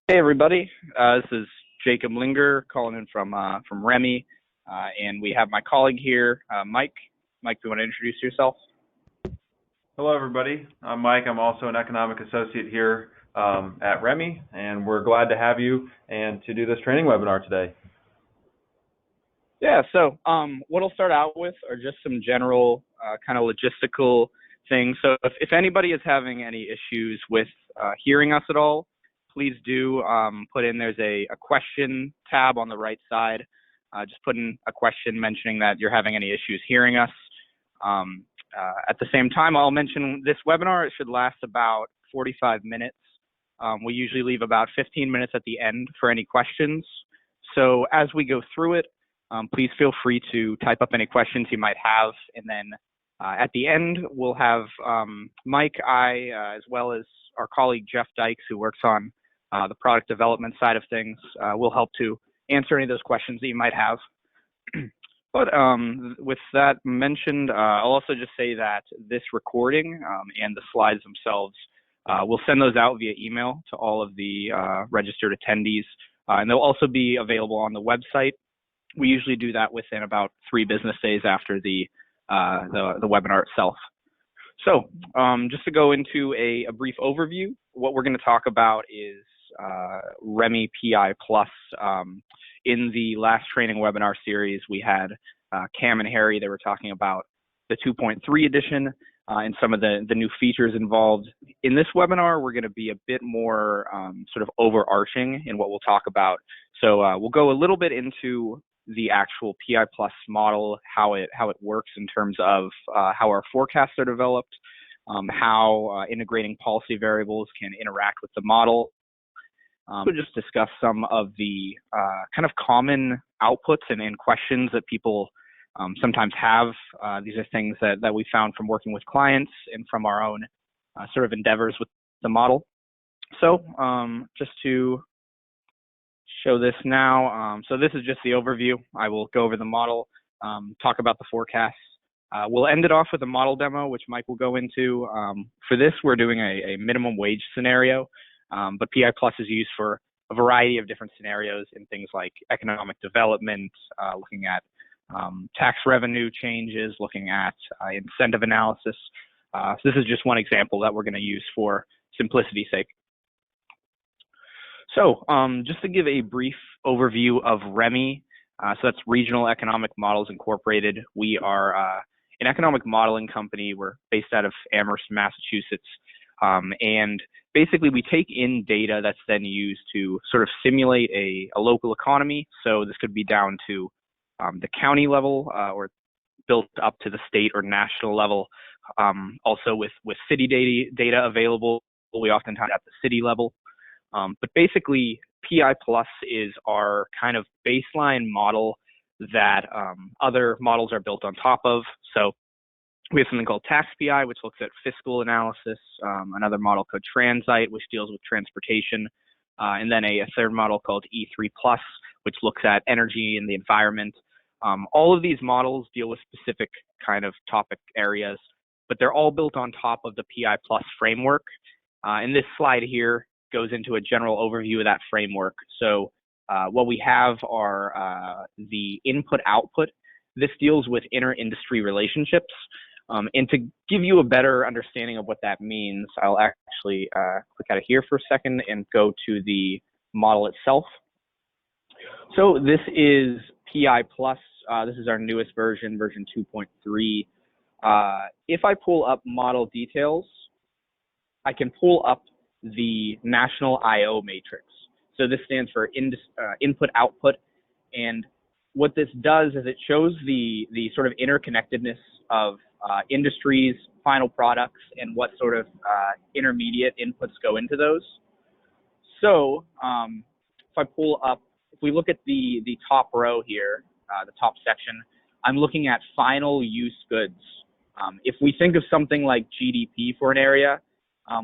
Hey everybody, this is Jacob Linger calling in from REMI, and we have my colleague here, Mike. Mike, do you want to introduce yourself? Hello, everybody. I'm Mike. I'm also an economic associate here at REMI, and we're glad to have you and to do this training webinar today. Yeah, so what I'll start out with are just some general kind of logistical things. So if anybody is having any issues with hearing us at all, please do put in, there's a question tab on the right side. Just put in a question mentioning that you're having any issues hearing us. At the same time, I'll mention this webinar, it should last about 45 minutes. We usually leave about 15 minutes at the end for any questions. So as we go through it, please feel free to type up any questions you might have, and then at the end, we'll have Mike, as well as our colleague Jeff Dykes, who works on the product development side of things, will help to answer any of those questions that you might have. But with that mentioned, I'll also just say that this recording and the slides themselves, we'll send those out via email to all of the registered attendees, and they'll also be available on the website. We usually do that within about 3 business days after the webinar itself. So just to go into a brief overview, what we're going to talk about is REMI PI Plus. In the last training webinar series, we had Cam and Harry. They were talking about the 2.3 edition and some of the new features involved. In this webinar, we're going to be a bit more sort of overarching in what we'll talk about. So we'll go a little bit into the actual PI Plus model, how it works in terms of how our forecasts are developed, how integrating policy variables can interact with the model. We'll just discuss some of the kind of common outputs and questions that people sometimes have. These are things that we found from working with clients and from our own sort of endeavors with the model. So just to show this now. So this is just the overview. I will go over the model, talk about the forecasts. We'll end it off with a model demo, which Mike will go into. For this, we're doing a minimum wage scenario, but PI Plus is used for a variety of different scenarios in things like economic development, looking at tax revenue changes, looking at incentive analysis. So this is just one example that we're going to use for simplicity's sake. So just to give a brief overview of REMI, so that's Regional Economic Models Incorporated. We are an economic modeling company. We're based out of Amherst, Massachusetts. And basically we take in data that's then used to sort of simulate a local economy. So this could be down to the county level or built up to the state or national level. Also with city data available, we oftentimes at the city level. But basically, PI Plus is our kind of baseline model that other models are built on top of. So we have something called Tax PI, which looks at fiscal analysis, another model called Transite, which deals with transportation, and then a third model called E3 Plus, which looks at energy and the environment. All of these models deal with specific kind of topic areas, but they're all built on top of the PI Plus framework. And this slide here goes into a general overview of that framework. So what we have are the input-output. This deals with inter-industry relationships. And to give you a better understanding of what that means, I'll actually click out of here for a second and go to the model itself. So this is PI Plus. This is our newest version, version 2.3. If I pull up model details, I can pull up the national IO matrix. So this stands for input output, and what this does is it shows the sort of interconnectedness of industries, final products, and what sort of intermediate inputs go into those. So if we look at the top row here, the top section, I'm looking at final use goods. If we think of something like GDP for an area,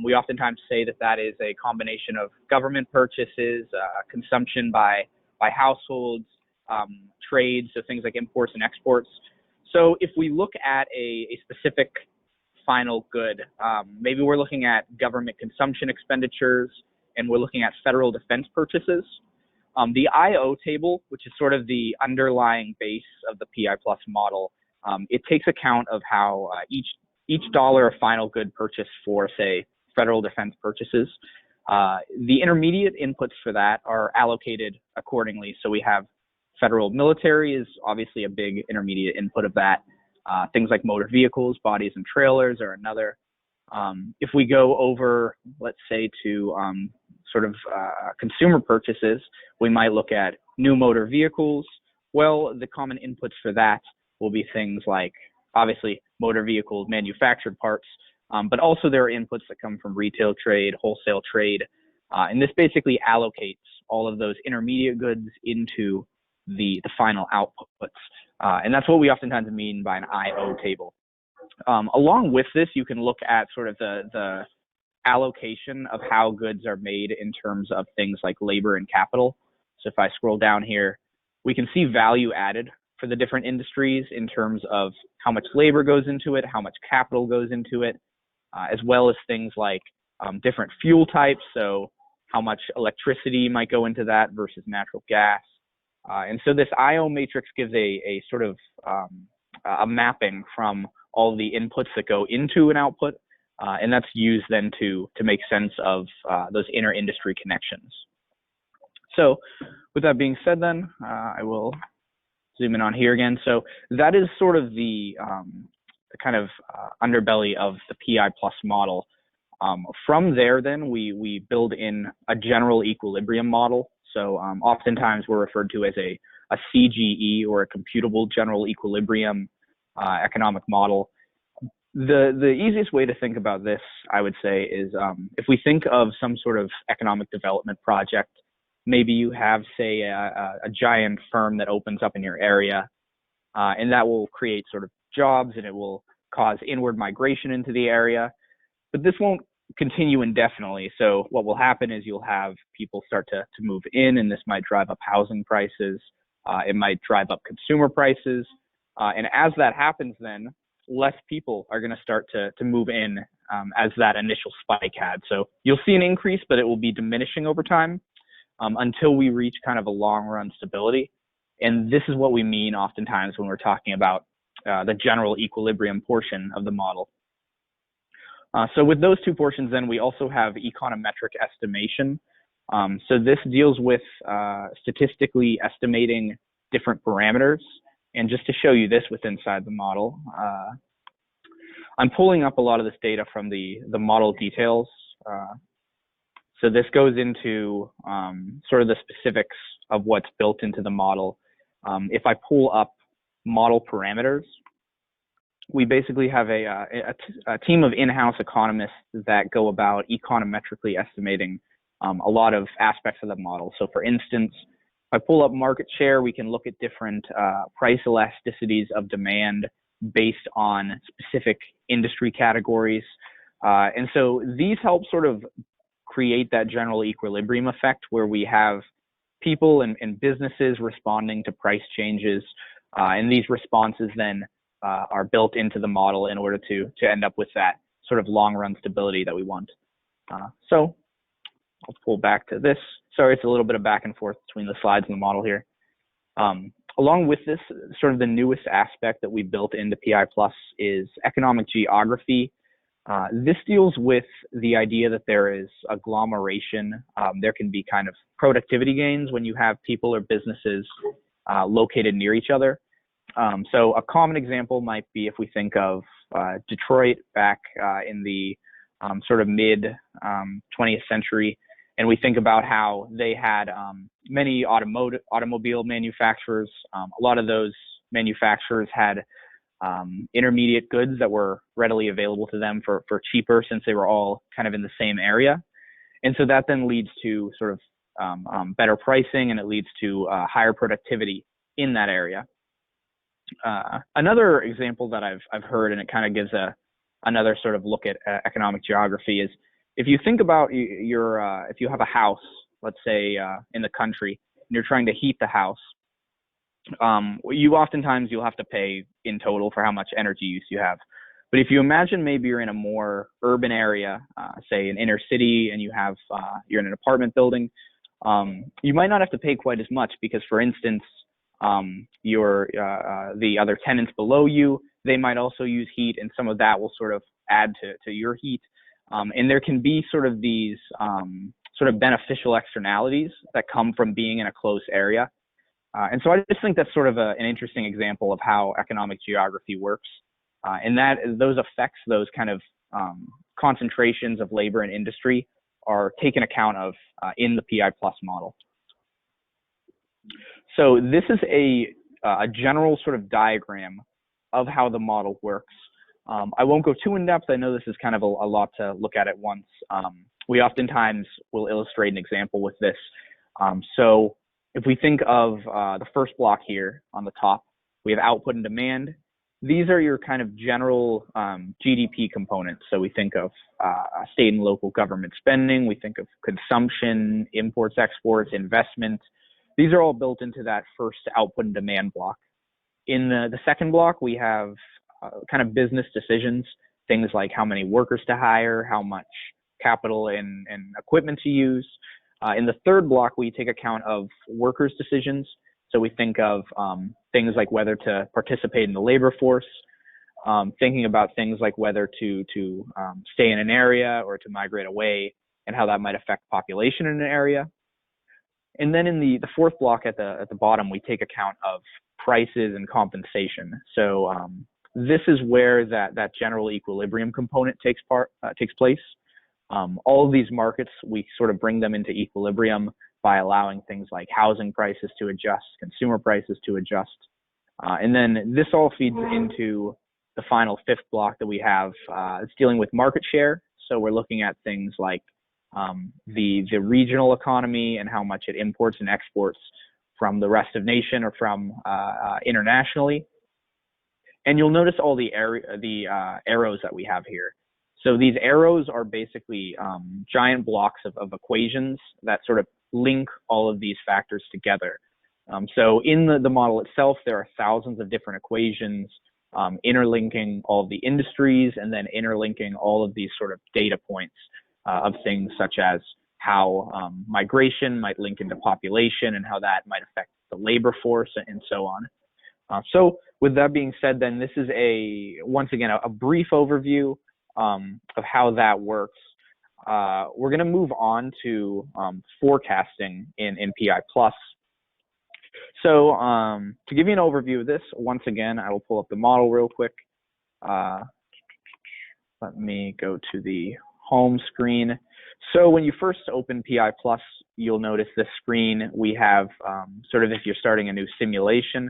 we oftentimes say that is a combination of government purchases, consumption by households, trade, so things like imports and exports. So if we look at a specific final good, maybe we're looking at government consumption expenditures, and we're looking at federal defense purchases. The IO table, which is sort of the underlying base of the PI plus model, it takes account of how each dollar of final good purchase for, say, federal defense purchases, the intermediate inputs for that are allocated accordingly. So we have federal military is obviously a big intermediate input of that. Things like motor vehicles, bodies and trailers are another. If we go over, let's say, to consumer purchases, we might look at new motor vehicles. Well, the common inputs for that will be things like, obviously, motor vehicles, manufactured parts, but also there are inputs that come from retail trade, wholesale trade, and this basically allocates all of those intermediate goods into the final outputs. And that's what we oftentimes mean by an IO table. Along with this, you can look at sort of the allocation of how goods are made in terms of things like labor and capital. So if I scroll down here, we can see value added for the different industries in terms of how much labor goes into it, how much capital goes into it, as well as things like different fuel types. So how much electricity might go into that versus natural gas. And so this IO matrix gives a sort of a mapping from all the inputs that go into an output, and that's used then to make sense of those inter-industry connections. So with that being said then, I will zoom in on here again. So that is sort of the kind of underbelly of the PI plus model. From there then, we build in a general equilibrium model. So oftentimes we're referred to as a CGE, or a computable general equilibrium economic model. The easiest way to think about this, I would say, is if we think of some sort of economic development project, maybe you have, say, a giant firm that opens up in your area, and that will create sort of jobs, and it will cause inward migration into the area. But this won't continue indefinitely. So what will happen is you'll have people start to move in, and this might drive up housing prices. It might drive up consumer prices. And as that happens, then less people are going to start to move in as that initial spike had. So you'll see an increase, but it will be diminishing over time until we reach kind of a long run stability. And this is what we mean oftentimes when we're talking about the general equilibrium portion of the model. So with those two portions, then we also have econometric estimation. So this deals with statistically estimating different parameters. And just to show you this with inside the model, I'm pulling up a lot of this data from the model details. So this goes into sort of the specifics of what's built into the model. If I pull up model parameters, we basically have a team of in-house economists that go about econometrically estimating a lot of aspects of the model. So for instance, if I pull up market share, we can look at different price elasticities of demand based on specific industry categories. And so these help sort of create that general equilibrium effect where we have people and businesses responding to price changes. And these responses then are built into the model in order to end up with that sort of long run stability that we want. So I'll pull back to this. Sorry, it's a little bit of back and forth between the slides and the model here. Along with this, sort of the newest aspect that we built into PI Plus is economic geography. This deals with the idea that there is agglomeration. There can be kind of productivity gains when you have people or businesses located near each other. So a common example might be if we think of Detroit back in the sort of mid 20th century, and we think about how they had many automobile manufacturers. A lot of those manufacturers had intermediate goods that were readily available to them for cheaper, since they were all kind of in the same area. And so that then leads to sort of better pricing, and it leads to higher productivity in that area. Another example that I've heard, and it kind of gives another sort of look at economic geography, is if you think about if you have a house, let's say in the country, and you're trying to heat the house, you'll have to pay in total for how much energy use you have. But if you imagine maybe you're in a more urban area, say an inner city, and you're in an apartment building, you might not have to pay quite as much because, for instance, the other tenants below you, they might also use heat, and some of that will sort of add to your heat. And there can be sort of these sort of beneficial externalities that come from being in a close area. And so I just think that's sort of an interesting example of how economic geography works. And that those effects, those kind of concentrations of labor and industry are taken account of in the PI Plus model. So this is a general sort of diagram of how the model works. I won't go too in depth. I know this is kind of a lot to look at once. We oftentimes will illustrate an example with this. So if we think of the first block here on the top, we have output and demand. These are your kind of general GDP components. So we think of state and local government spending. We think of consumption, imports, exports, investment. These are all built into that first output and demand block. In the second block, we have kind of business decisions, things like how many workers to hire, how much capital and equipment to use. In the third block, we take account of workers' decisions. So we think of things like whether to participate in the labor force, thinking about things like whether to stay in an area or to migrate away, and how that might affect population in an area. And then in the fourth block at the bottom, we take account of prices and compensation. So this is where that general equilibrium component takes place. All of these markets, we sort of bring them into equilibrium by allowing things like housing prices to adjust, consumer prices to adjust. And then this all feeds into the final fifth block that we have. It's dealing with market share. So we're looking at things like the regional economy and how much it imports and exports from the rest of nation or from internationally. And you'll notice all the arrows that we have here. So these arrows are basically giant blocks of equations that sort of link all of these factors together. So in the model itself, there are thousands of different equations interlinking all of the industries and then interlinking all of these sort of data points of things such as how migration might link into population and how that might affect the labor force and so on. So with that being said, then this is once again a brief overview of how that works. We're going to move on to forecasting in PI Plus. So to give you an overview of this, once again, I will pull up the model real quick. Let me go to the home screen. So when you first open PI Plus, you'll notice this screen. We have sort of if you're starting a new simulation,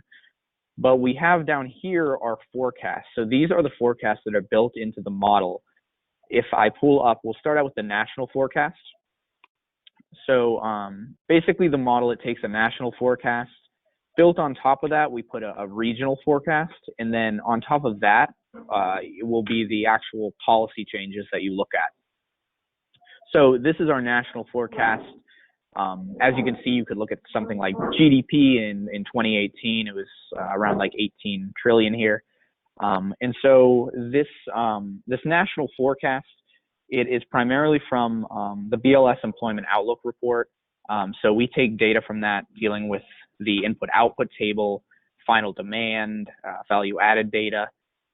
but we have down here our forecasts. So these are the forecasts that are built into the model. If I pull up, we'll start out with the national forecast. So basically the model, it takes a national forecast. Built on top of that, we put a regional forecast. And then on top of that, it will be the actual policy changes that you look at. So this is our national forecast. As you can see, you could look at something like GDP in 2018. It was around like 18 trillion here. And so this national forecast, it is primarily from the BLS Employment Outlook report. So we take data from that dealing with the input-output table, final demand, value-added data.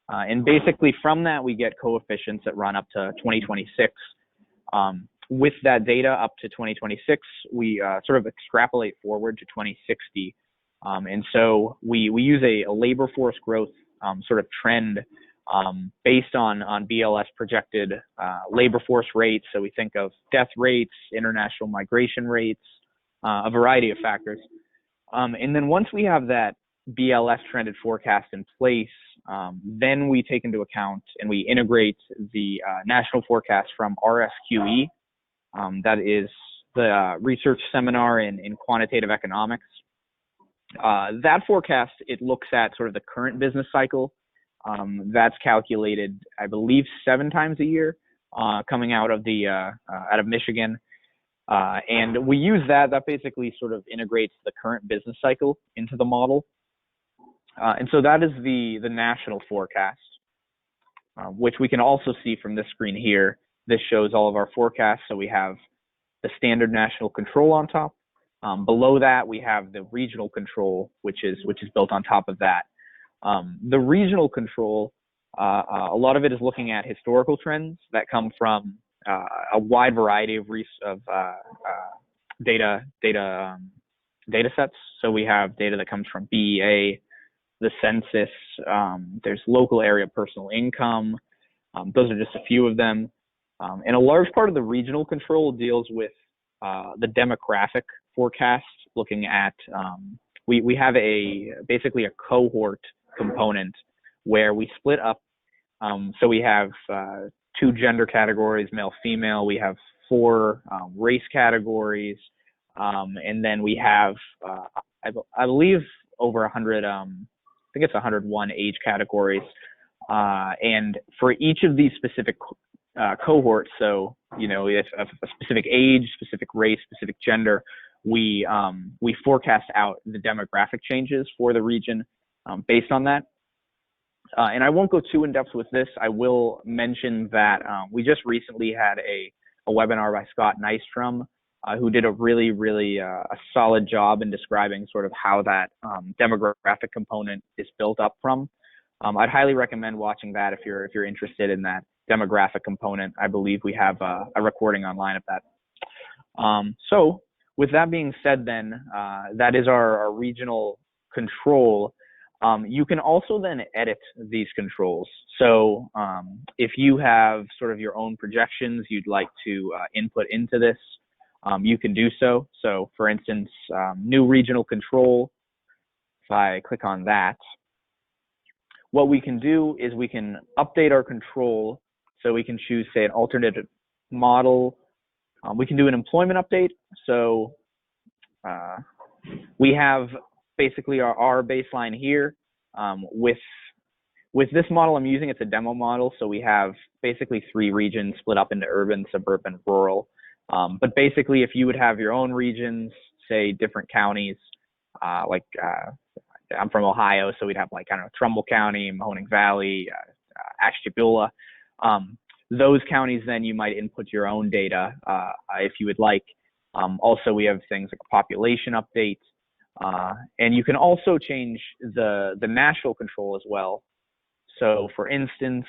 And basically from that, we get coefficients that run up to 2026. With that data up to 2026, we sort of extrapolate forward to 2060. And so we use a labor force growth sort of trend based on BLS projected labor force rates. So we think of death rates, international migration rates, a variety of factors. And then once we have that BLS trended forecast in place, then we take into account and we integrate the national forecast from RSQE. That is the research seminar in quantitative economics. That forecast, it looks at sort of the current business cycle. That's calculated, I believe, 7 times a year, coming out of Michigan. And we use that basically sort of integrates the current business cycle into the model. And so that is the national forecast. which we can also see from this screen here. This shows all of our forecasts. So we have the standard national control on top. Below that, we have the regional control, which is built on top of that. The regional control, a lot of it is looking at historical trends that come from a wide variety of data sets. So we have data that comes from BEA, the census, there's local area personal income. Those are just a few of them. And a large part of the regional control deals with the demographic forecast, looking at, we have basically a cohort component where we split up. So we have 2 gender categories, male, female. We have 4 race categories. And then we have, I believe, over 100, I think it's 101 age categories. And for each of these specific cohorts, so, if a specific age, specific race, specific gender, we forecast out the demographic changes for the region based on that. And I won't go too in depth with this. I will mention that we just recently had a webinar by Scott Nystrom, who did a really a solid job in describing sort of how that demographic component is built up from. I'd highly recommend watching that if you're interested in that demographic component. I believe we have a recording online of that. So with that being said, then that is our regional control. You can also then edit these controls. So if you have sort of your own projections you'd like to input into this, you can do so. So for instance, new regional control, if I click on that, what we can do is we can update our control. So we can choose, say, an alternative model. We can do an employment update. So we have basically our baseline here. With this model I'm using, it's a demo model. So we have basically 3 regions split up into urban, suburban, rural. But basically, if you would have your own regions, say different counties, I'm from Ohio, so we'd have Trumbull County, Mahoning Valley, Ashtabula. Those counties, then you might input your own data if you would like. Also, we have things like a population update, and you can also change the national control as well. So, for instance,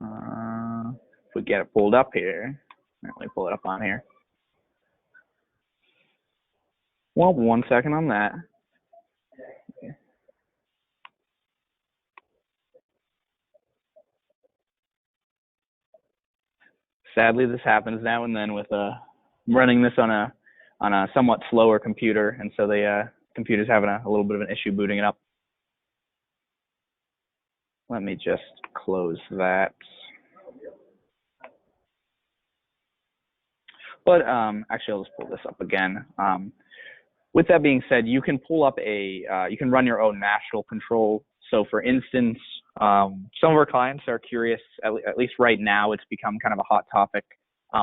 if we get it pulled up here, let me pull it up on here. Well, 1 second on that. Sadly, this happens now and then with running this on a somewhat slower computer, and so the computer's having a little bit of an issue booting it up. Let me just close that. But actually, I'll just pull this up again. With that being said, you can pull up you can run your own national control. So for instance, some of our clients are curious, at least right now, it's become kind of a hot topic,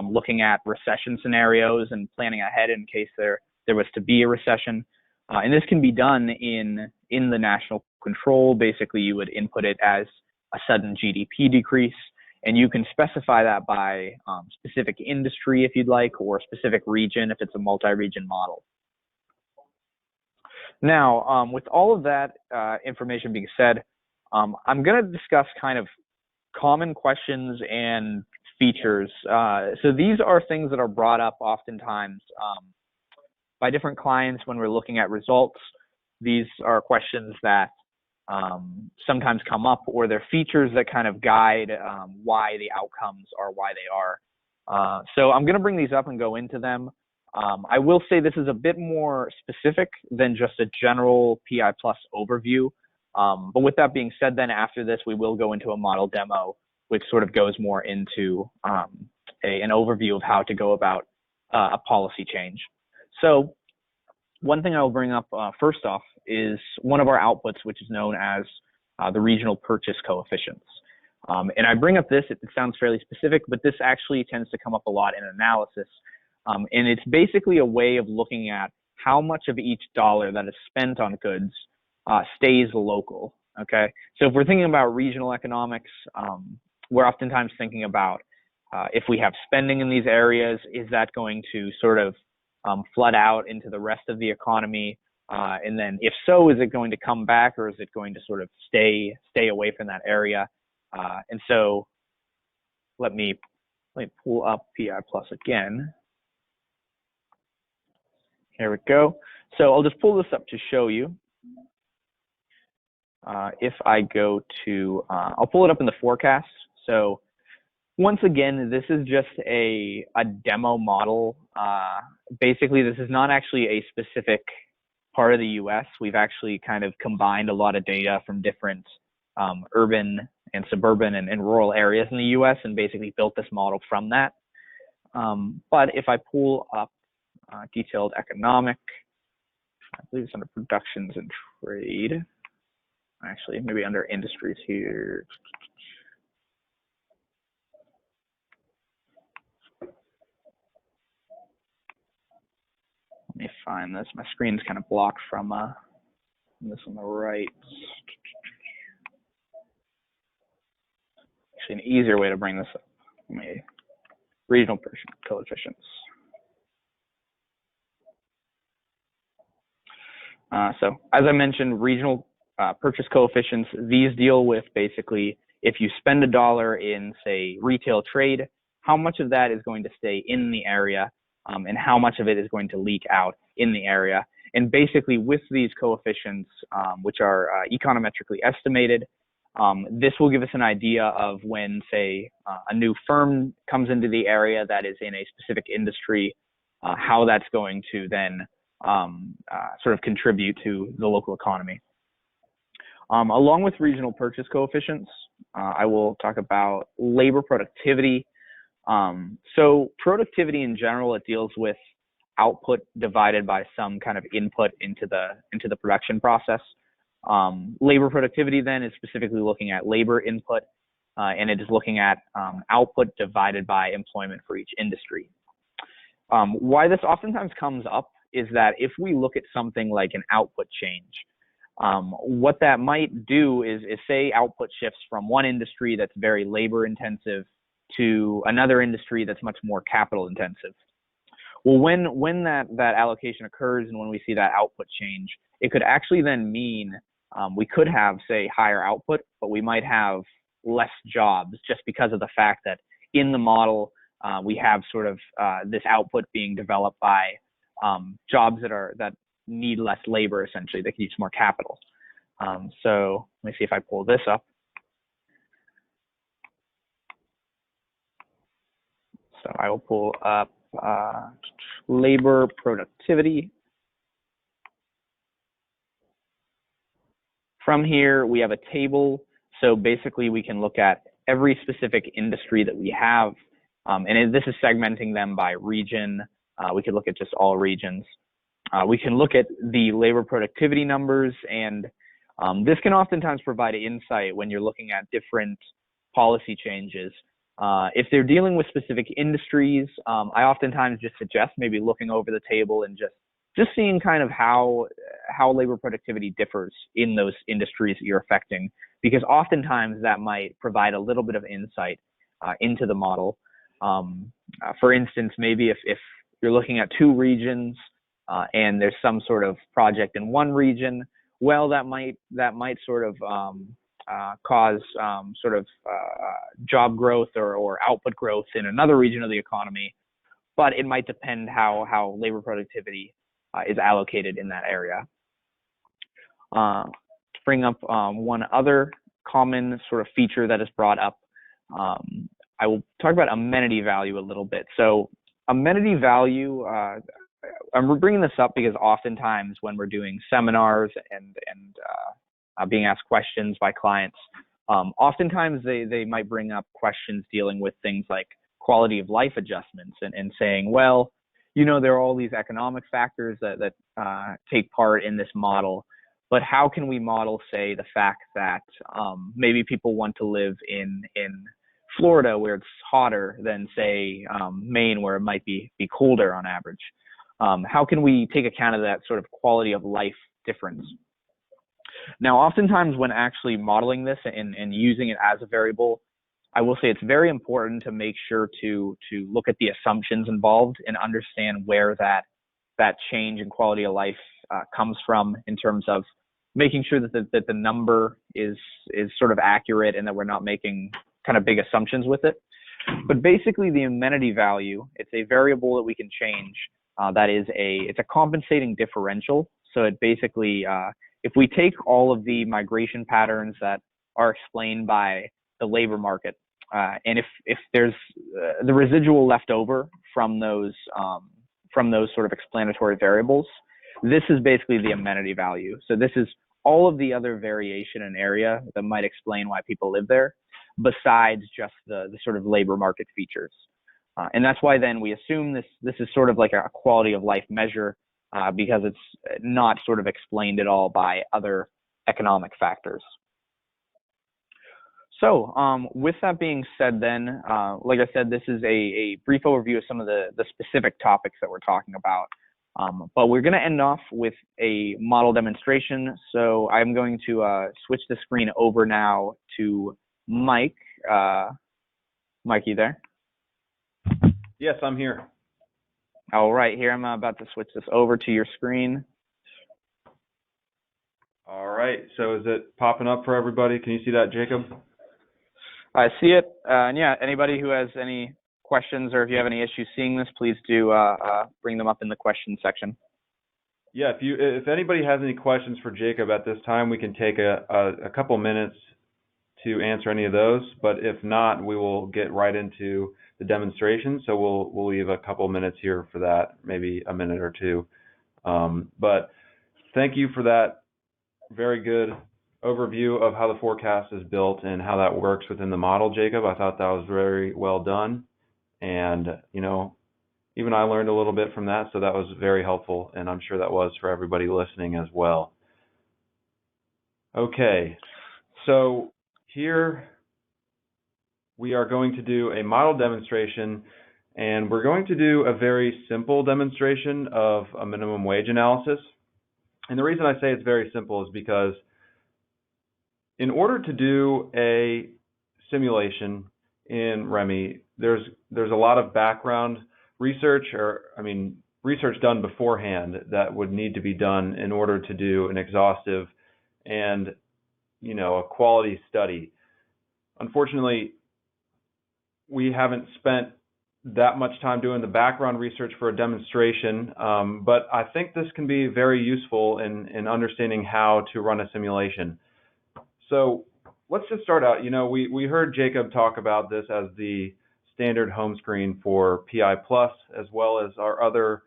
looking at recession scenarios and planning ahead in case there was to be a recession. And this can be done in the national control. Basically, you would input it as a sudden GDP decrease, and you can specify that by specific industry if you'd like, or specific region if it's a multi-region model. Now, with all of that information being said, I'm going to discuss kind of common questions and features. So these are things that are brought up oftentimes by different clients when we're looking at results. These are questions that sometimes come up, or they're features that kind of guide why the outcomes are why they are. So I'm going to bring these up and go into them. I will say this is a bit more specific than just a general PI Plus overview. But with that being said, then after this, we will go into a model demo, which sort of goes more into an overview of how to go about a policy change. So one thing I'll bring up first off is one of our outputs, which is known as the regional purchase coefficients. And I bring up this, it sounds fairly specific, but this actually tends to come up a lot in analysis. And it's basically a way of looking at how much of each dollar that is spent on goods stays local. Okay, so if we're thinking about regional economics, we're oftentimes thinking about if we have spending in these areas, is that going to sort of flood out into the rest of the economy? And then if so, is it going to come back, or is it going to sort of stay away from that area? And so let me pull up PI Plus again. Here we go. So I'll just pull this up to show you. If I go to, I'll pull it up in the forecast. So once again, this is just a demo model. Basically, this is not actually a specific part of the US. We've actually kind of combined a lot of data from different urban and suburban and rural areas in the US and basically built this model from that. But if I pull up detailed economic, I believe it's under productions and trade. Actually, maybe under industries here. Let me find this. My screen's kind of blocked from this on the right. Actually, an easier way to bring this up. Regional coefficients. So as I mentioned, regional purchase coefficients, these deal with basically if you spend $1 in, say, retail trade, how much of that is going to stay in the area and how much of it is going to leak out in the area. And basically with these coefficients, which are econometrically estimated, this will give us an idea of when, say, a new firm comes into the area that is in a specific industry, how that's going to then sort of contribute to the local economy. Along with regional purchase coefficients, I will talk about labor productivity. So productivity in general, it deals with output divided by some kind of input into the production process. Labor productivity then is specifically looking at labor input, and it is looking at output divided by employment for each industry. Why this oftentimes comes up is that if we look at something like an output change, what that might do is say output shifts from one industry that's very labor intensive to another industry that's much more capital intensive. Well, when that allocation occurs and when we see that output change, it could actually then mean we could have, say, higher output, but we might have less jobs just because of the fact that in the model we have sort of this output being developed by jobs that need less labor, essentially. They can use more capital. So let me see if I pull this up. So I will pull up labor productivity. From here, we have a table. So basically, we can look at every specific industry that we have. And this is segmenting them by region. We could look at just all regions. We can look at the labor productivity numbers, and this can oftentimes provide insight when you're looking at different policy changes. If they're dealing with specific industries, I oftentimes just suggest maybe looking over the table and just seeing kind of how labor productivity differs in those industries that you're affecting, because oftentimes that might provide a little bit of insight into the model. For instance, maybe if you're looking at two regions and there's some sort of project in one region, well, that might sort of cause job growth or output growth in another region of the economy, but it might depend how labor productivity is allocated in that area. To bring up one other common sort of feature that is brought up, I will talk about amenity value a little bit. So amenity value, I'm bringing this up because oftentimes when we're doing seminars and being asked questions by clients, oftentimes they might bring up questions dealing with things like quality of life adjustments and saying, well, you know, there are all these economic factors that take part in this model, but how can we model, say, the fact that maybe people want to live in Florida where it's hotter than, say, Maine where it might be colder on average? How can we take account of that sort of quality of life difference? Now, oftentimes when actually modeling this and using it as a variable, I will say it's very important to make sure to look at the assumptions involved and understand where that change in quality of life comes from, in terms of making sure that the number is sort of accurate and that we're not making kind of big assumptions with it. But basically, the amenity value, it's a variable that we can change. It's a compensating differential. So it basically, if we take all of the migration patterns that are explained by the labor market, and if there's the residual left over from those sort of explanatory variables, this is basically the amenity value. So this is all of the other variation in area that might explain why people live there, besides just the sort of labor market features. And that's why then we assume this is sort of like a quality of life measure, because it's not sort of explained at all by other economic factors. So with that being said then, like I said, this is a brief overview of some of the specific topics that we're talking about. But we're going to end off with a model demonstration. So I'm going to switch the screen over now to Mike. Mike, you there? Yes, I'm here. All right, here I'm about to switch this over to your screen. All right, so is it popping up for everybody? Can you see that, Jacob? I see it. And yeah, anybody who has any questions or if you have any issues seeing this, please do bring them up in the question section. Yeah, if anybody has any questions for Jacob at this time, we can take a couple minutes to answer any of those. But if not, we will get right into the demonstration. So we'll leave a couple minutes here for that, maybe a minute or two. But thank you for that very good overview of how the forecast is built and how that works within the model, Jacob. I thought that was very well done. And, even I learned a little bit from that, so that was very helpful, and I'm sure that was for everybody listening as well. Okay, so here we are going to do a model demonstration, and we're going to do a very simple demonstration of a minimum wage analysis. And the reason I say it's very simple is because in order to do a simulation in REMI, there's a lot of background research, research done beforehand that would need to be done in order to do an exhaustive and, a quality study. Unfortunately, we haven't spent that much time doing the background research for a demonstration, but I think this can be very useful in understanding how to run a simulation. So let's just start out. We heard Jacob talk about this as the standard home screen for PI Plus, as well as our other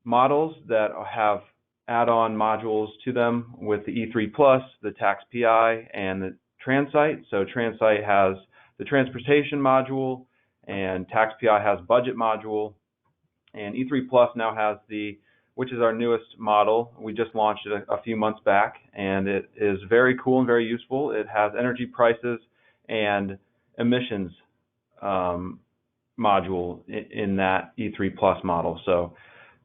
models that have add-on modules to them with the E3 Plus, the Tax PI, and the Transite. So Transite has the transportation module, and Tax PI has budget module, and E3 Plus now has which is our newest model. We just launched it a few months back, and it is very cool and very useful. It has energy prices and emissions module in that E3 Plus model. So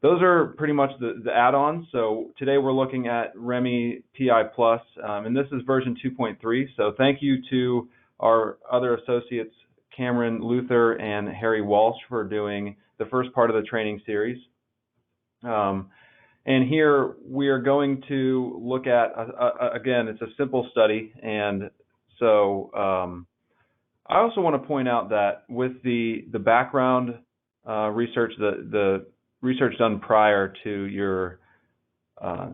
those are pretty much the add-ons. So today we're looking at REMI PI Plus, and this is version 2.3. So thank you to our other associates, Cameron Luther and Harry Walsh, for doing the first part of the training series. And here we are going to look at, again, it's a simple study. And so I also want to point out that with the background research, the research done prior to your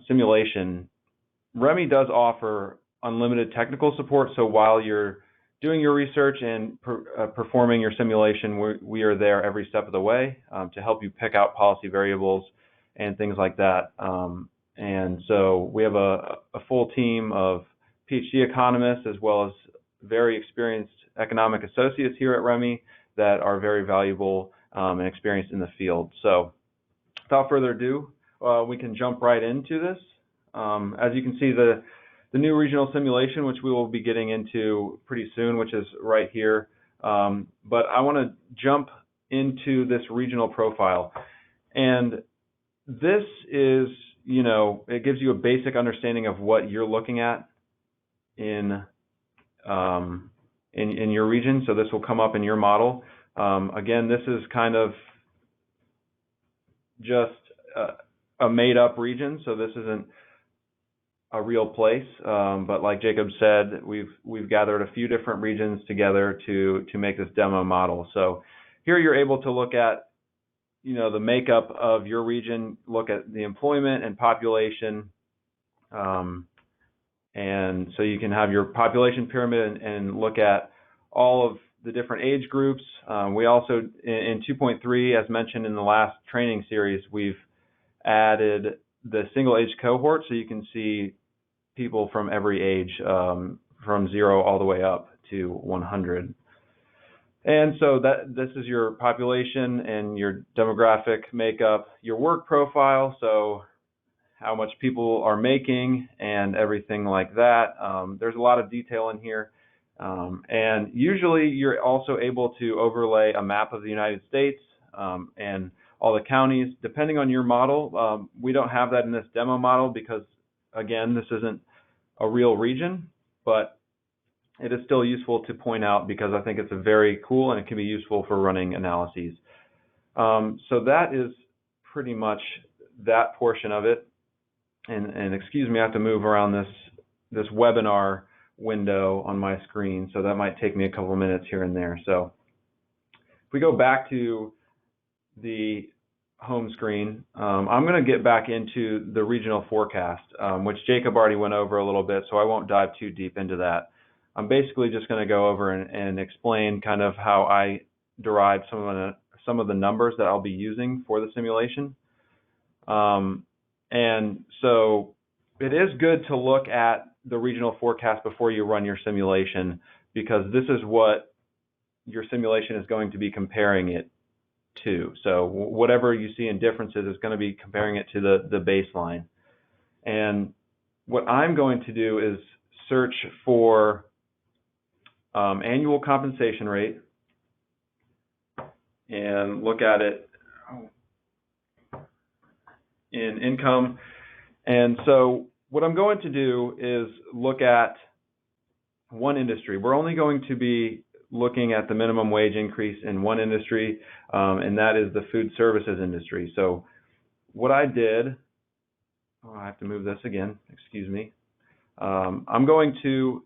simulation, REMI does offer unlimited technical support. So while you're doing your research and performing your simulation, we are there every step of the way to help you pick out policy variables and things like that. And so we have a full team of PhD economists as well as very experienced economic associates here at REMI that are very valuable and experienced in the field. So without further ado, we can jump right into this. As you can see, the new regional simulation, which we will be getting into pretty soon, which is right here. But I want to jump into this regional profile. And this is, it gives you a basic understanding of what you're looking at in your region. So this will come up in your model. Again, this is kind of just a made-up region, so this isn't a real place. But like Jacob said, we've gathered a few different regions together to make this demo model. So here you're able to look at the makeup of your region, look at the employment and population, and so you can have your population pyramid and look at all of the different age groups. We also, in 2.3, as mentioned in the last training series, we've added the single age cohort, so you can see people from every age, from 0 all the way up to 100. And so this is your population and your demographic makeup, your work profile, so how much people are making and everything like that. There's a lot of detail in here. And usually you're also able to overlay a map of the United States and all the counties, depending on your model. We don't have that in this demo model because, again, this isn't a real region, but it is still useful to point out because I think it's a very cool and it can be useful for running analyses. So that is pretty much that portion of it. And excuse me, I have to move around this webinar window on my screen, so that might take me a couple of minutes here and there. So if we go back to the home screen, I'm going to get back into the regional forecast, which Jacob already went over a little bit, so I won't dive too deep into that. I'm basically just going to go over and explain kind of how I derived some of the numbers that I'll be using for the simulation. And so it is good to look at the regional forecast before you run your simulation, because this is what your simulation is going to be comparing it to. So whatever you see in differences is going to be comparing it to the baseline. And what I'm going to do is search for annual compensation rate and look at it in income. And so what I'm going to do is look at one industry. We're only going to be looking at the minimum wage increase in one industry, and that is the food services industry. So what I did, I have to move this again, excuse me. I'm going to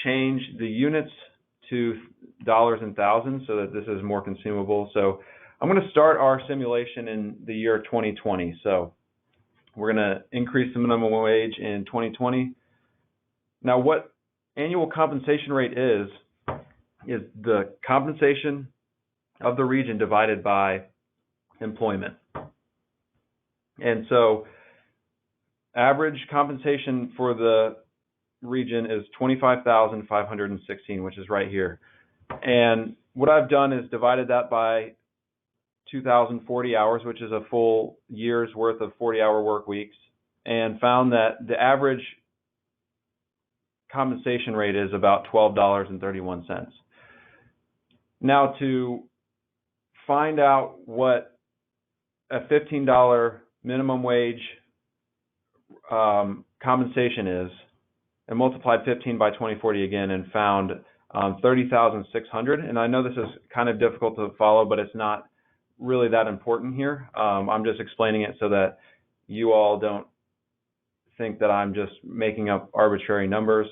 change the units to dollars and thousands so that this is more consumable. So I'm going to start our simulation in the year 2020. So we're going to increase the minimum wage in 2020. Now, what annual compensation rate is the compensation of the region divided by employment. And so average compensation for the region is 25,516, which is right here. And what I've done is divided that by 2,040 hours, which is a full year's worth of 40-hour work weeks, and found that the average compensation rate is about $12.31. Now, to find out what a $15 minimum wage compensation is, and multiplied 15 by 2040 again, and found 30,600. And I know this is kind of difficult to follow, but it's not really that important here. I'm just explaining it so that you all don't think that I'm just making up arbitrary numbers.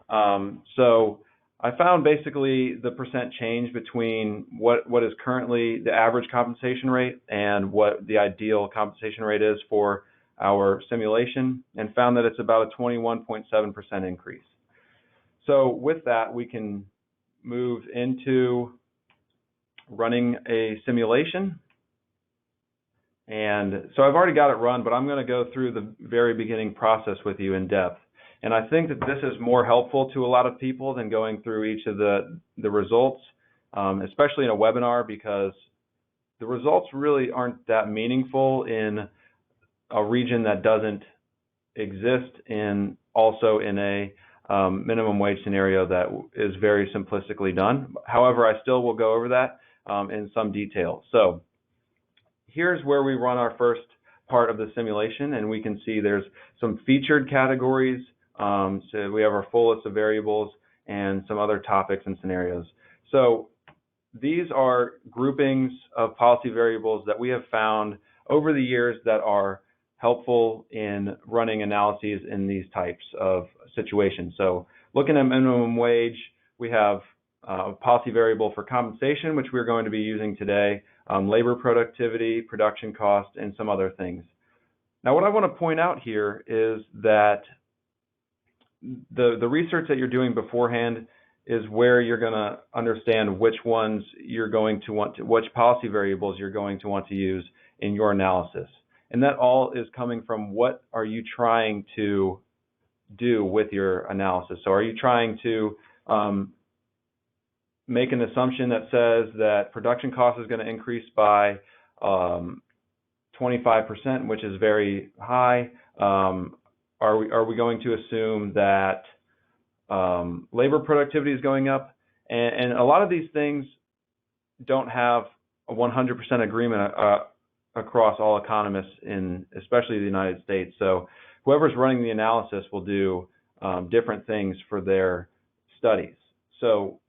So I found basically the percent change between what is currently the average compensation rate and what the ideal compensation rate is for our simulation, and found that it's about a 21.7% increase. So with that, we can move into running a simulation. And so I've already got it run, but I'm going to go through the very beginning process with you in depth. And I think that this is more helpful to a lot of people than going through each of the results, especially in a webinar, because the results really aren't that meaningful in a region that doesn't exist also in a minimum wage scenario that is very simplistically done. However, I still will go over that in some detail. So here's where we run our first part of the simulation, and we can see there's some featured categories. So we have our full list of variables and some other topics and scenarios. So these are groupings of policy variables that we have found over the years that are helpful in running analyses in these types of situations. So looking at minimum wage, we have a policy variable for compensation, which we're going to be using today, labor productivity, production cost, and some other things. Now, what I want to point out here is that the research that you're doing beforehand is where you're going to understand which ones you're going to want to, which policy variables you're going to want to use in your analysis. And that all is coming from what are you trying to do with your analysis. So are you trying to make an assumption that says that production cost is going to increase by 25%, which is very high? Are we going to assume that labor productivity is going up? And a lot of these things don't have a 100% agreement across all economists in especially the United States. So whoever's running the analysis will do different things for their studies. So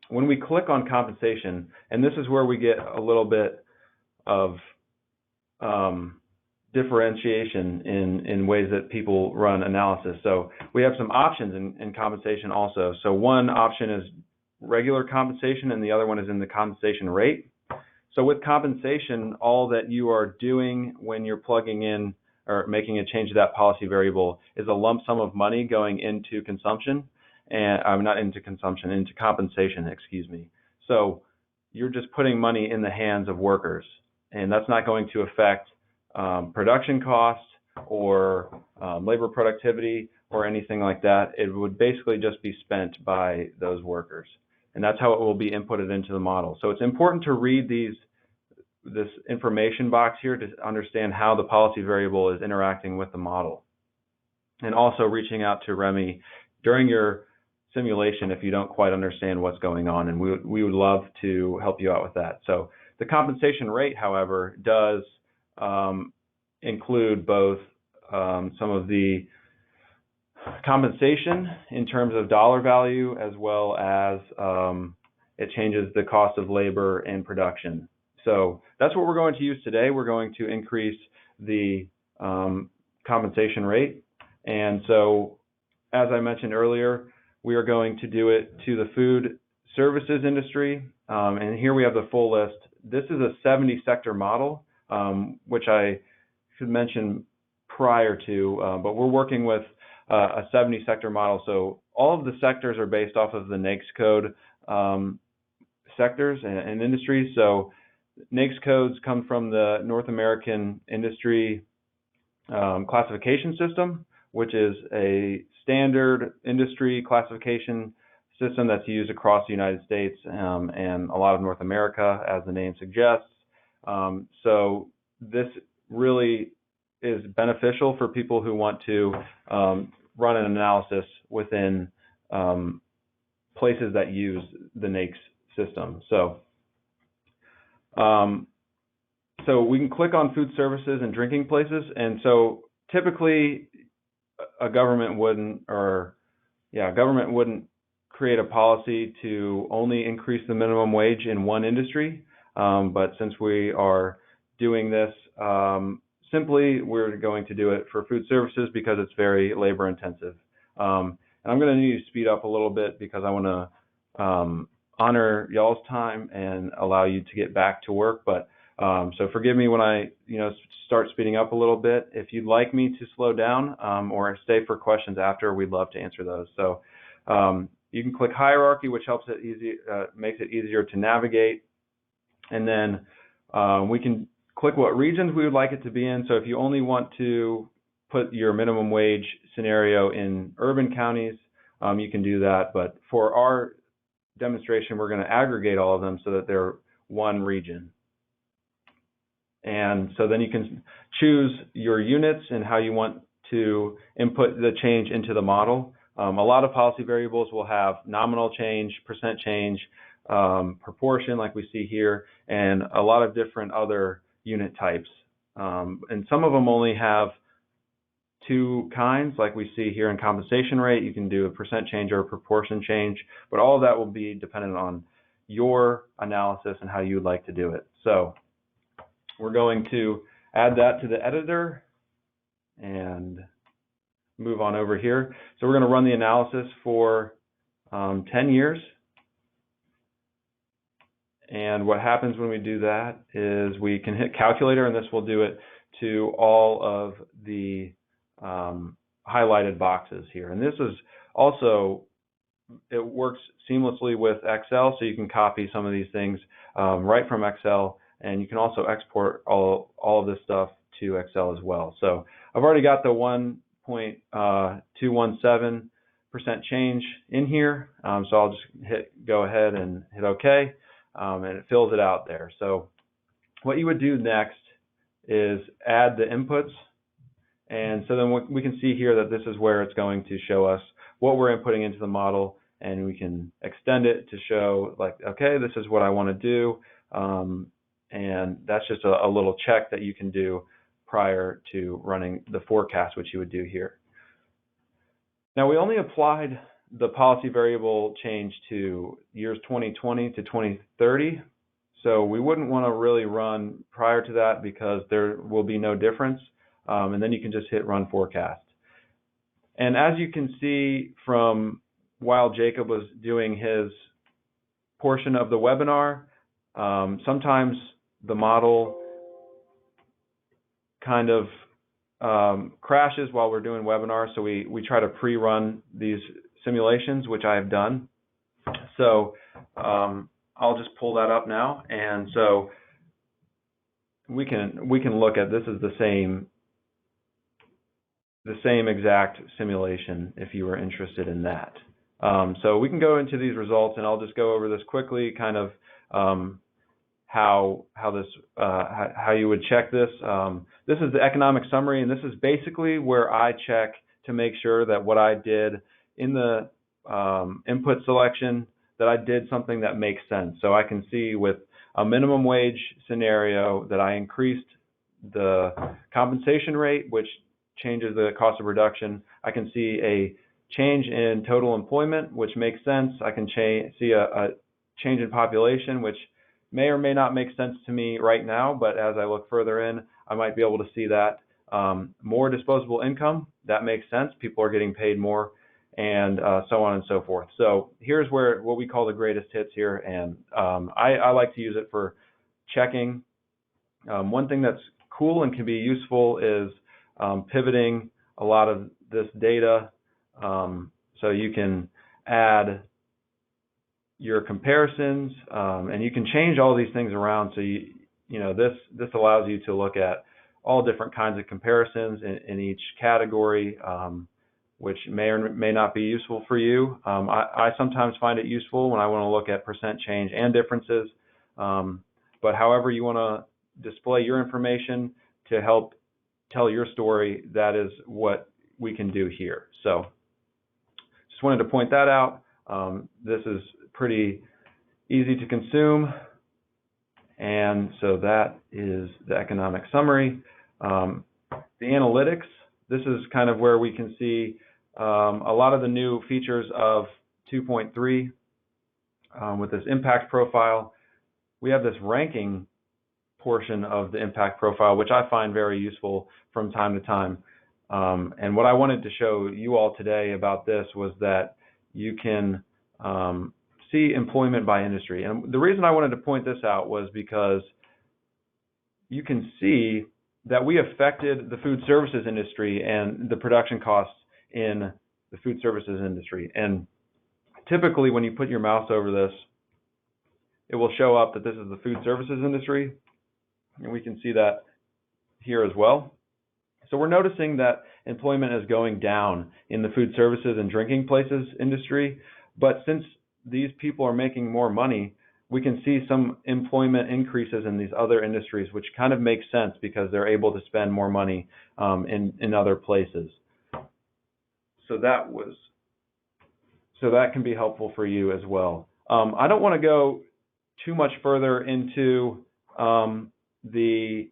when we click on compensation, and this is where we get a little bit of differentiation in ways that people run analysis. So we have some options in compensation also. So one option is regular compensation, and the other one is in the compensation rate. So with compensation, all that you are doing when you're plugging in or making a change to that policy variable is a lump sum of money going into consumption, and not into consumption, into compensation, excuse me. So you're just putting money in the hands of workers, and that's not going to affect production costs or labor productivity or anything like that. It would basically just be spent by those workers, and that's how it will be inputted into the model. So it's important to read this information box here to understand how the policy variable is interacting with the model, and also reaching out to REMI during your simulation if you don't quite understand what's going on, and we would love to help you out with that. So the compensation rate, however, does include both some of the compensation in terms of dollar value, as well as it changes the cost of labor and production. So that's what we're going to use today. We're going to increase the compensation rate. And so, as I mentioned earlier, we are going to do it to the food services industry. And here we have the full list. This is a 70-sector model, which I should mention prior to, but we're working with a 70-sector model. So all of the sectors are based off of the NAICS code sectors and industries. So NAICS codes come from the North American Industry Classification System, which is a standard industry classification system that's used across the United States and a lot of North America, as the name suggests. So this really is beneficial for people who want to run an analysis within places that use the NAICS system. So we can click on food services and drinking places, and so typically a government wouldn't create a policy to only increase the minimum wage in one industry, but since we are doing this simply, we're going to do it for food services because it's very labor intensive. And I'm going to need to speed up a little bit because I want to honor y'all's time and allow you to get back to work. But so forgive me when I start speeding up a little bit. If you'd like me to slow down or stay for questions after, we'd love to answer those. So you can click hierarchy, which helps it makes it easier to navigate, and then we can click what regions we would like it to be in. So if you only want to put your minimum wage scenario in urban counties, you can do that. But for our demonstration, we're going to aggregate all of them so that they're one region. And so then you can choose your units and how you want to input the change into the model. A lot of policy variables will have nominal change, percent change, proportion like we see here, and a lot of different other unit types. And some of them only have two kinds, like we see here in compensation rate. You can do a percent change or a proportion change, but all of that will be dependent on your analysis and how you would like to do it. So we're going to add that to the editor and move on over here. So we're going to run the analysis for 10 years. And what happens when we do that is we can hit calculator, and this will do it to all of the highlighted boxes here. And this is also, it works seamlessly with Excel, so you can copy some of these things right from Excel, and you can also export all of this stuff to Excel as well. So I've already got the 1.217% change in here, so I'll just hit go ahead and hit OK, and it fills it out there. So what you would do next is add the inputs, and so then we can see here that this is where it's going to show us what we're inputting into the model, and we can extend it to show, like, okay, this is what I want to do, and that's just a little check that you can do prior to running the forecast, which you would do here. Now, we only applied the policy variable change to years 2020 to 2030, so we wouldn't want to really run prior to that because there will be no difference, and then you can just hit run forecast. And as you can see from while Jacob was doing his portion of the webinar, sometimes the model kind of crashes while we're doing webinars, so we try to pre-run these simulations, which I have done. So I'll just pull that up now, and so we can look at this is the same exact simulation if you were interested in that. So we can go into these results, and I'll just go over this quickly, kind of how you would check this. This is the economic summary, and this is basically where I check to make sure that what I did in the input selection, that I did something that makes sense. So I can see with a minimum wage scenario that I increased the compensation rate, which changes the cost of production. I can see a change in total employment, which makes sense. I can see a change in population, which may or may not make sense to me right now, but as I look further in, I might be able to see that. More disposable income, that makes sense. People are getting paid more, and so on and so forth. So here's where what we call the greatest hits here, and I like to use it for checking. One thing that's cool and can be useful is pivoting a lot of this data, so you can add your comparisons, and you can change all these things around. So you know this allows you to look at all different kinds of comparisons in each category, which may or may not be useful for you. I sometimes find it useful when I want to look at percent change and differences, but however you want to display your information to help tell your story, that is what we can do here. So just wanted to point that out. This is pretty easy to consume, and so that is the economic summary. The analytics, this is kind of where we can see a lot of the new features of 2.3 with this impact profile. We have this ranking portion of the impact profile, which I find very useful from time to time. And what I wanted to show you all today about this was that you can see employment by industry. And the reason I wanted to point this out was because you can see that we affected the food services industry and the production costs in the food services industry. And typically when you put your mouse over this, it will show up that this is the food services industry, and we can see that here as well. So we're noticing that employment is going down in the food services and drinking places industry, but since these people are making more money, we can see some employment increases in these other industries, which kind of makes sense because they're able to spend more money in other places. So that can be helpful for you as well. I don't want to go too much further into the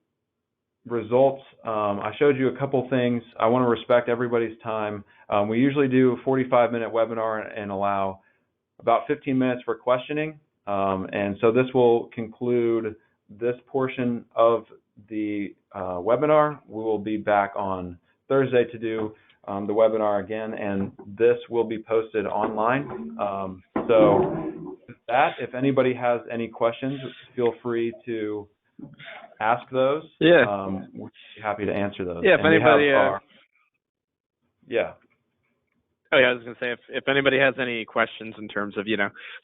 results, I showed you a couple things. I want to respect everybody's time. We usually do a 45-minute webinar and allow about 15 minutes for questioning. And so this will conclude this portion of the webinar. We will be back on Thursday to do the webinar again, and this will be posted online. So with that, if anybody has any questions, feel free to ask those. Yeah. We're happy to answer those. Yeah, if anybody... Yeah. Oh, yeah, I was going to say, if anybody has any questions in terms of,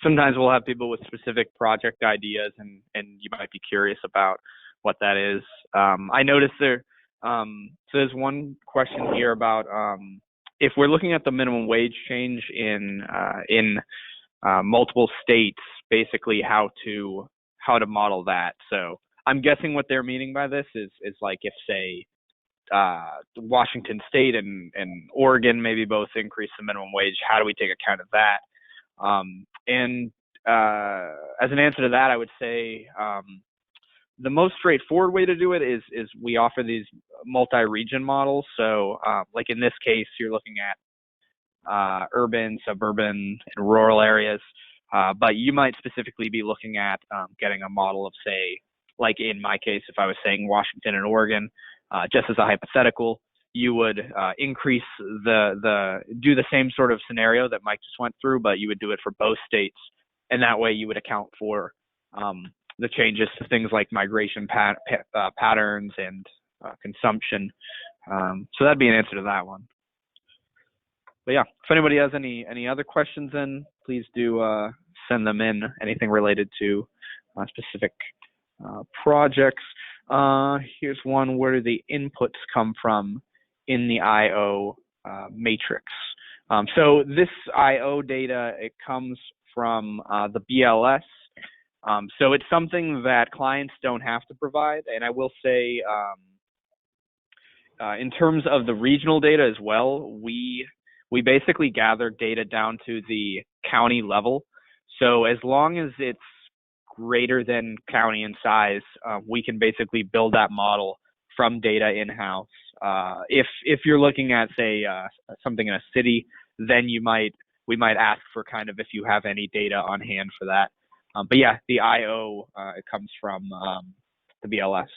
sometimes we'll have people with specific project ideas, and you might be curious about what that is. I noticed there, so there's one question here about if we're looking at the minimum wage change in multiple states, basically how to model that. So I'm guessing what they're meaning by this is like if, say, Washington State and Oregon maybe both increase the minimum wage, how do we take account of that? And as an answer to that, I would say the most straightforward way to do it is we offer these multi-region models. So like in this case, you're looking at urban, suburban, and rural areas, but you might specifically be looking at getting a model of, say, like in my case, if I was saying Washington and Oregon, just as a hypothetical, you would increase do the same sort of scenario that Mike just went through, but you would do it for both states, and that way you would account for the changes to things like migration patterns and consumption. So that'd be an answer to that one. But yeah, if anybody has any other questions, then please do send them in. Anything related to specific projects. Here's one: where do the inputs come from in the I/O matrix? So this I/O data, it comes from the BLS. So it's something that clients don't have to provide. And I will say, in terms of the regional data as well, we basically gather data down to the county level. So as long as it's greater than county in size, we can basically build that model from data in-house. If you're looking at, say, something in a city, then we might ask for kind of if you have any data on hand for that. But yeah, the I/O it comes from the BLS.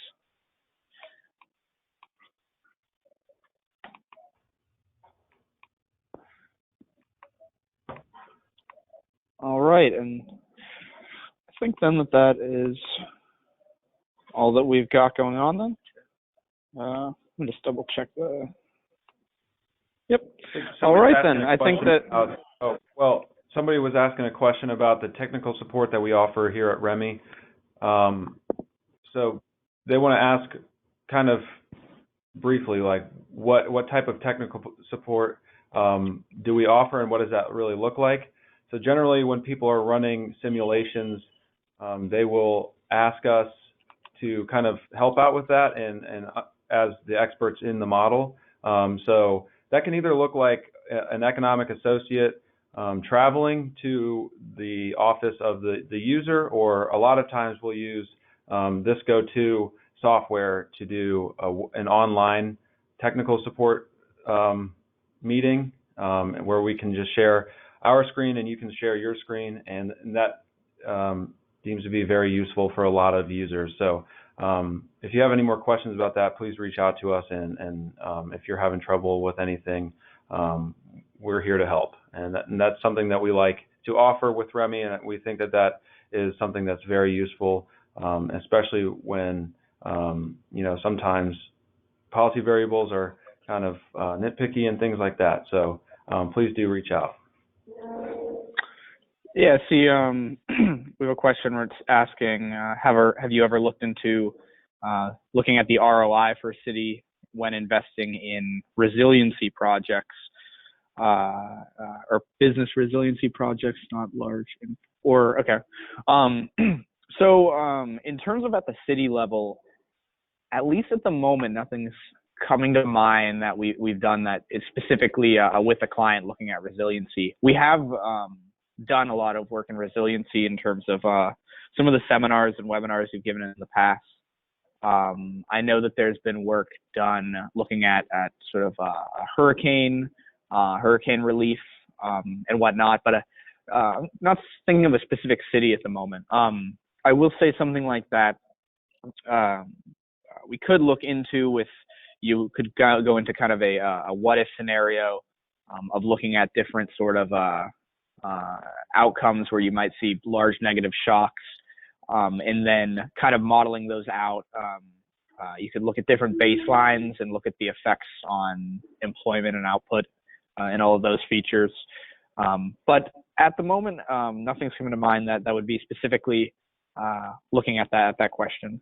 All right, and I think then that is all that we've got going on then. Let me just double check the. Yep. All right then. I think that. Well, somebody was asking a question about the technical support that we offer here at REMI. So they want to ask kind of briefly, like what type of technical support do we offer, and what does that really look like? So generally, when people are running simulations, they will ask us to kind of help out with that, and as the experts in the model. So that can either look like an economic associate traveling to the office of the user, or a lot of times we'll use this go-to software to do an online technical support meeting where we can just share our screen and you can share your screen, and that seems to be very useful for a lot of users. So if you have any more questions about that, please reach out to us, and if you're having trouble with anything, we're here to help. And that's something that we like to offer with REMI, and we think that is something that's very useful, especially when sometimes policy variables are kind of nitpicky and things like that. So please do reach out. Yeah, see, we have a question where it's asking, have you ever looked into looking at the ROI for a city when investing in resiliency projects, or business resiliency projects, not large, okay. So in terms of at the city level, at least at the moment, nothing's coming to mind that we've done that is specifically with a client looking at resiliency. We have done a lot of work in resiliency in terms of some of the seminars and webinars we've given in the past. I know that there's been work done looking at sort of a hurricane relief and whatnot, but I'm not thinking of a specific city at the moment. I will say something like that. We could look into with you could go into kind of a what if scenario of looking at different sort of outcomes where you might see large negative shocks, and then kind of modeling those out. You could look at different baselines and look at the effects on employment and output and all of those features. But at the moment, nothing's coming to mind that would be specifically looking at that question.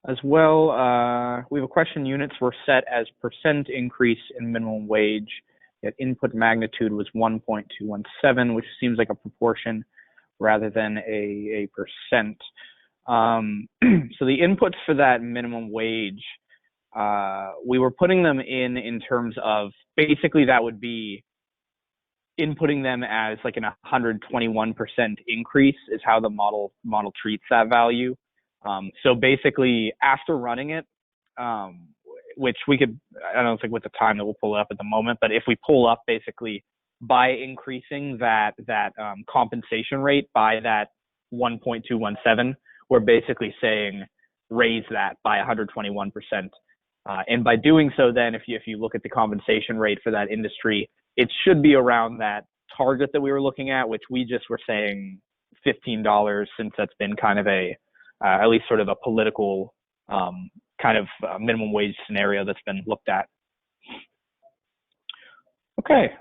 As well, we have a question: units were set as % increase in minimum wage, yet input magnitude was 1.217, which seems like a proportion rather than a percent. So the inputs for that minimum wage, we were putting them in terms of basically that would be inputting them as like an 121% increase is how the model treats that value. So basically, after running it, which we could, I don't think with the time that we'll pull it up at the moment, but if we pull up basically by increasing that compensation rate by that 1.217, we're basically saying raise that by 121%. And by doing so, then if you look at the compensation rate for that industry, it should be around that target that we were looking at, which we just were saying $15, since that's been kind of at least sort of a political kind of minimum wage scenario that's been looked at. Okay.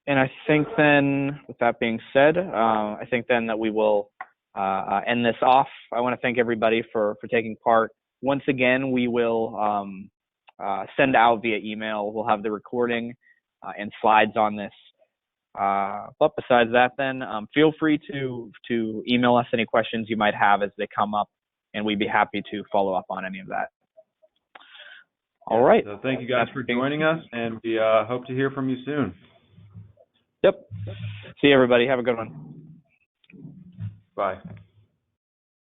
And I think then, with that being said, I think then that we will end this off. I want to thank everybody for taking part. Once again, we will send out via email. We'll have the recording and slides on this. But besides that, then feel free to email us any questions you might have as they come up, and we'd be happy to follow up on any of that. All right. So thank you guys for joining us, and we hope to hear from you soon. Yep. See you, everybody. Have a good one. Bye.